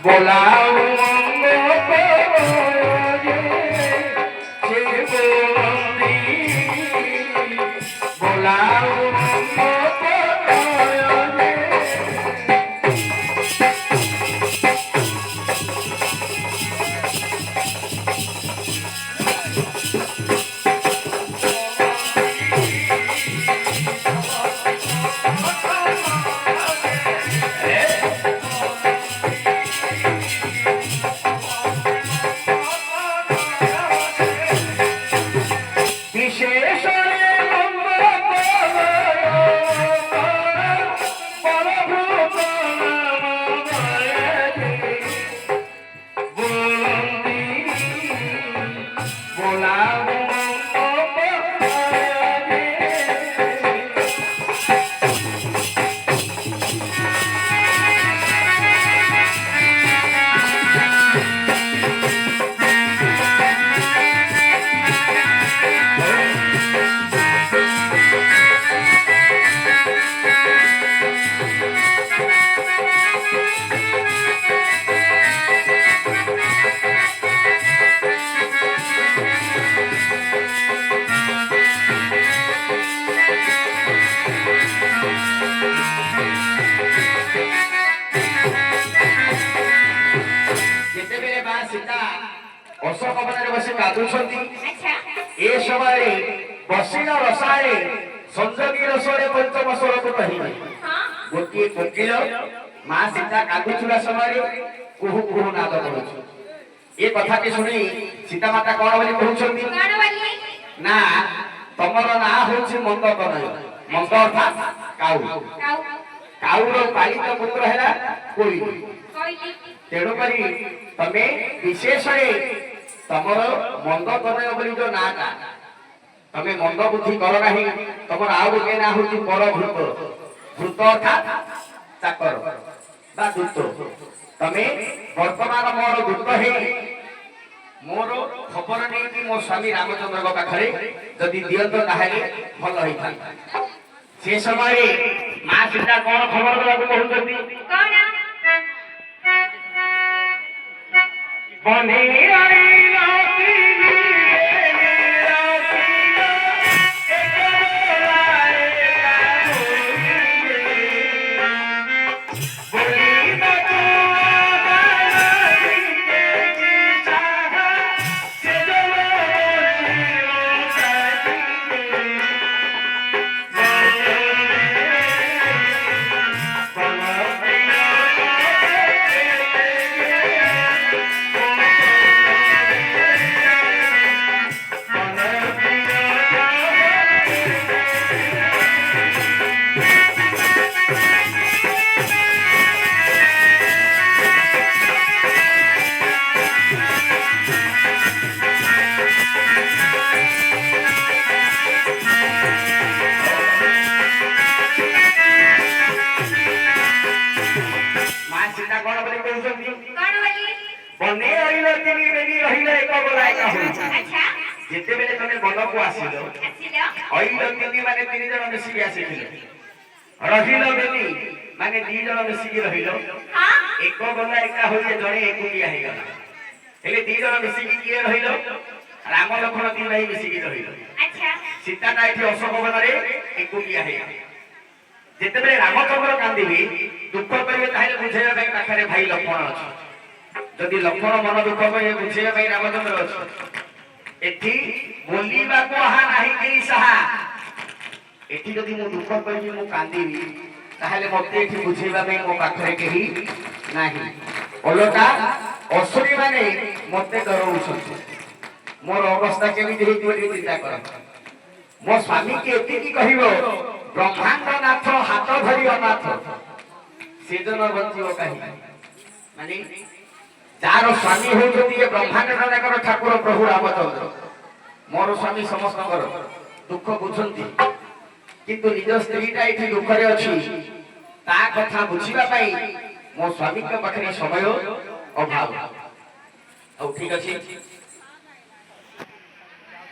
बोलाओ अशोक बन बस ए समय बसिन रसाए संजोगी रसरे पंचम स्वर को कही गोटे कोकिल मां सीता कादुछुला समय कुहू कुहू नाद करू ए कथा के सुनी सीता माता कोन बोली कहउछंती ना तमर ना होछि मंद कनय मंद अर्थात काऊ काऊर पालित पुत्र हैला कोइली तेणु करी तमे विशेष तमर मंद कनय बोली जो नाटा तमे मंद बुद्धि कर नाही तमर आउ गोटे ना होछि पर भूत भूत अर्थात चाकर बा दूत तमे वर्तमान मोर दूत हे मोर खबर नै कि मो स्वामी रामचंद्र को पाखरे जदि दियंत ताहाले भल होई था से समय मां सीता कोन खबर देबा को कहउछंती कोन बने आईला बने आइलो तिनी बेनी रहिलो एक बोला एक अच्छा जेते बेले तमे बन को आसिलो आइलो तिनी माने तिनी जण मिसी आसिथिले रहिलो बेनी माने दी जण मिसी रहिलो हां एक बोला एक होइए जणे एकुटिया हे गला हेले दी जण मिसी की रहिलो राम लक्ष्मण दी भाई मिसी रहिलो अच्छा सीता ना एठी अशोक वन रे एकुटिया हे जेते बेले रामचंद्र कांदीबी दुख करिवे ताहे बुझेया भाई पाखरे भाई लक्ष्मण अछि जदि लक्ष्मण मन दुख पे बुझे भाई रामचंद्र अछि एठी बोलीबा को हा नाही केई सहा एठी जदि मु दुख पे मु कांदीबी ताहाले मते एठी बुझेबा भाई मो पाखरे केही नाही ओलोटा असुरी माने मते डरउछन मोर अवस्था केमी देहि दिबे चिंता कर मो स्वामी के एति की कहिबो ब्रह्मांड नाथ हाथ धरि अनाथ सेजन बंचियो कहि माने जार स्वामी होती ये ब्रह्मांड जाकर ठाकुर प्रभु रामचंद्र मोर स्वामी समस्त दुख बुझंती किंतु निज स्त्रीटा ये दुख रे अछि ता कथा बुझिबा पई मो स्वामी के पाखरे समय अभाव औ ठीक अछि